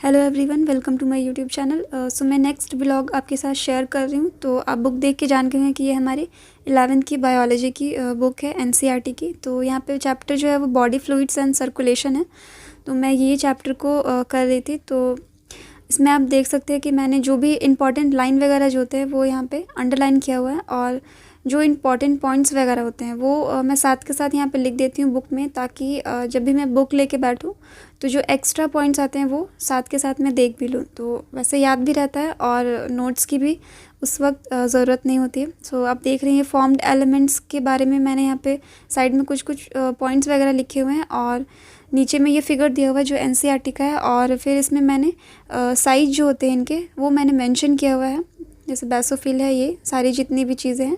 Hello everyone, welcome to my YouTube channel. सो मैं next vlog आपके साथ शेयर कर रही हूँ। तो आप बुक देख के जान गए हैं कि ये हमारी 11th की बायोलॉजी की बुक है, एनसीईआरटी की। तो यहाँ पे चैप्टर जो है वो बॉडी फ्लूइड्स एंड सर्कुलेशन है। तो मैं ये चैप्टर को कर रही थी। तो इसमें आप देख सकते हैं कि मैंने जो भी इंपॉर्टेंट लाइन वगैरह जो होते हैं वो यहाँ पे अंडरलाइन किया हुआ है, और जो इम्पॉर्टेंट पॉइंट्स वगैरह होते हैं वो मैं साथ के साथ यहाँ पे लिख देती हूँ बुक में, ताकि जब भी मैं बुक लेके बैठूँ तो जो एक्स्ट्रा पॉइंट्स आते हैं वो साथ के साथ मैं देख भी लूँ, तो वैसे याद भी रहता है और नोट्स की भी उस वक्त ज़रूरत नहीं होती है। सो आप देख रहे हैं फॉर्म्ड एलिमेंट्स के बारे में मैंने यहाँ पे साइड में कुछ कुछ पॉइंट्स वगैरह लिखे हुए हैं, और नीचे में ये फिगर दिया हुआ है जो एनसीईआरटी का है। और फिर इसमें मैंने साइज जो होते हैं इनके वो मैंने मेंशन किया हुआ है। जैसे बेसोफिल है, ये सारी जितनी भी चीज़ें हैं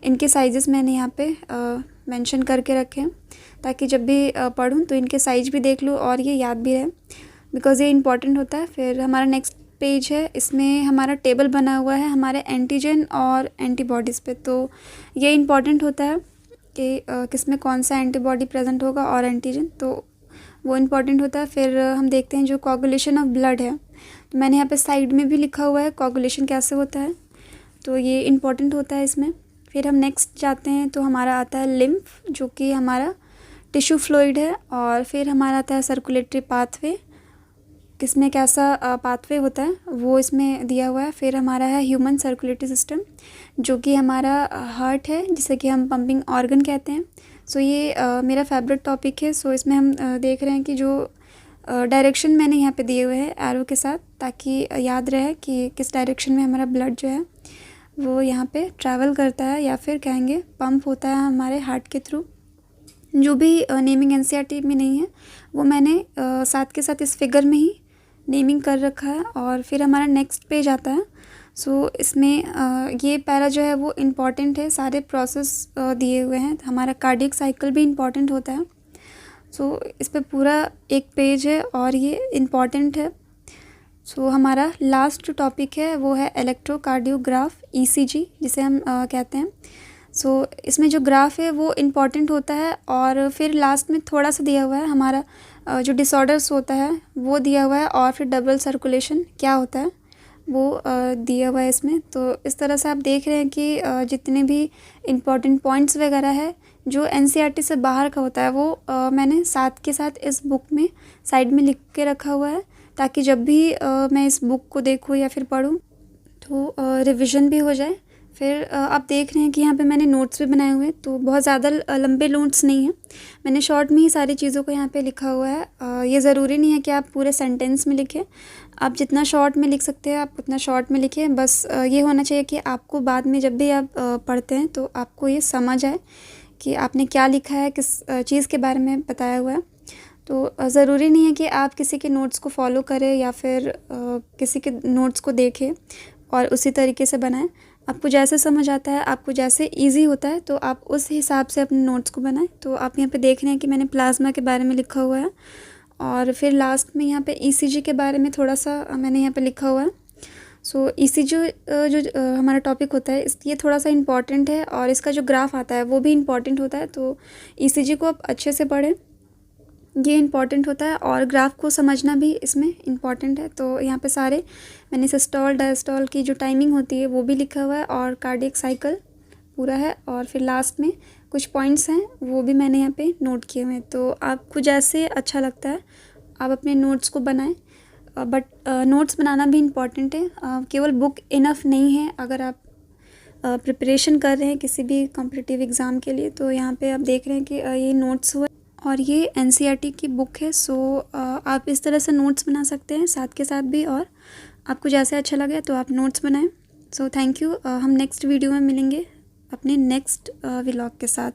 इनके साइजेस मैंने यहाँ पे मेंशन करके रखे हैं, ताकि जब भी पढ़ूँ तो इनके साइज भी देख लूँ और ये याद भी रहे, बिकॉज़ ये इंपॉर्टेंट होता है। फिर हमारा नेक्स्ट पेज है, इसमें हमारा टेबल बना हुआ है हमारे एंटीजन और एंटीबॉडीज़ पे। तो ये इंपॉर्टेंट होता है कि किस में कौन सा एंटीबॉडी प्रेजेंट होगा और एंटीजन, तो वो इम्पॉर्टेंट होता है। फिर हम देखते हैं जो कोगुलेशन ऑफ ब्लड है, तो मैंने यहाँ पे साइड में भी लिखा हुआ है कोगुलेशन कैसे होता है, तो ये इम्पॉर्टेंट होता है इसमें। फिर हम नेक्स्ट जाते हैं तो हमारा आता है लिम्फ, जो कि हमारा टिश्यू फ्लूइड है। और फिर हमारा आता है सर्कुलेटरी पाथवे, किसमें कैसा पाथवे होता है वो इसमें दिया हुआ है। फिर हमारा है ह्यूमन सर्कुलेटरी सिस्टम, जो कि हमारा हार्ट है, जिसे कि हम पंपिंग ऑर्गन कहते हैं। सो ये मेरा फेवरेट टॉपिक है। सो इसमें हम देख रहे हैं कि जो डायरेक्शन मैंने यहाँ पे दिए हुए हैं एरो के साथ, ताकि याद रहे कि किस डायरेक्शन में हमारा ब्लड जो है वो यहाँ पे ट्रैवल करता है, या फिर कहेंगे पंप होता है हमारे हार्ट के थ्रू। जो भी नेमिंग एनसीईआरटी में नहीं है वो मैंने साथ के साथ इस फिगर में ही नेमिंग कर रखा है। और फिर हमारा नेक्स्ट पेज आता है। सो इसमें ये पैरा जो है वो इम्पॉर्टेंट है, सारे प्रोसेस दिए हुए हैं। हमारा कार्डियक साइकिल भी इम्पॉर्टेंट होता है। सो इस पे पूरा एक पेज है और ये इम्पॉर्टेंट है। सो हमारा लास्ट जो टॉपिक है वो है इलेक्ट्रोकार्डियोग्राफ, ईसीजी जिसे हम कहते हैं। सो इसमें जो ग्राफ है वो इम्पॉर्टेंट होता है। और फिर लास्ट में थोड़ा सा दिया हुआ है हमारा जो डिसऑर्डर्स होता है वो दिया हुआ है, और फिर डबल सर्कुलेशन क्या होता है वो दिया हुआ है इसमें। तो इस तरह से आप देख रहे हैं कि जितने भी इम्पॉर्टेंट पॉइंट्स वगैरह है जो एनसीईआरटी से बाहर का होता है वो मैंने साथ के साथ इस बुक में साइड में लिख के रखा हुआ है, ताकि जब भी मैं इस बुक को देखूँ या फिर पढूँ तो रिवीजन भी हो जाए। फिर आप देख रहे हैं कि यहाँ पे मैंने नोट्स भी बनाए हुए हैं, तो बहुत ज़्यादा लंबे नोट्स नहीं हैं, मैंने शॉर्ट में ही सारी चीज़ों को यहाँ पे लिखा हुआ है। ये ज़रूरी नहीं है कि आप पूरे सेंटेंस में लिखें, आप जितना शॉर्ट में लिख सकते हैं आप उतना शॉर्ट में लिखें। बस ये होना चाहिए कि आपको बाद में जब भी आप पढ़ते हैं तो आपको ये समझ आए कि आपने क्या लिखा है, किस चीज़ के बारे में बताया हुआ है। तो ज़रूरी नहीं है कि आप किसी के नोट्स को फॉलो करें या फिर किसी के नोट्स को देखें और उसी तरीके से बनाएं। आपको जैसे समझ आता है, आपको जैसे इजी होता है, तो आप उस हिसाब से अपने नोट्स को बनाएं। तो आप यहाँ पे देख रहे हैं कि मैंने प्लाज्मा के बारे में लिखा हुआ है, और फिर लास्ट में यहाँ पे ईसीजी के बारे में थोड़ा सा मैंने यहाँ पे लिखा हुआ है। सो ईसीजी जो हमारा टॉपिक होता है ये थोड़ा सा इम्पॉर्टेंट है, और इसका जो ग्राफ आता है वो भी इम्पॉर्टेंट होता है। तो ईसीजी को आप अच्छे से पढ़ें, ये इम्पॉर्टेंट होता है, और ग्राफ को समझना भी इसमें इम्पॉर्टेंट है। तो यहाँ पे सारे मैंने सिस्टोल डायस्टोल की जो टाइमिंग होती है वो भी लिखा हुआ है, और कार्डियक साइकिल पूरा है। और फिर लास्ट में कुछ पॉइंट्स हैं वो भी मैंने यहाँ पे नोट किए हुए हैं। तो आपको जैसे अच्छा लगता है आप अपने नोट्स को बनाएं, बट नोट्स बनाना भी इम्पॉर्टेंट है। केवल बुक इनफ नहीं है अगर आप प्रिपरेशन कर रहे हैं किसी भी कॉम्पिटिटिव एग्ज़ाम के लिए। तो यहाँ पे आप देख रहे हैं कि ये नोट्स हुआ और ये एनसीईआरटी की बुक है। सो आप इस तरह से नोट्स बना सकते हैं साथ के साथ भी, और आपको जैसे अच्छा लगे तो आप नोट्स बनाएं। So thank you. हम नेक्स्ट वीडियो में मिलेंगे अपने नेक्स्ट व्लॉग के साथ।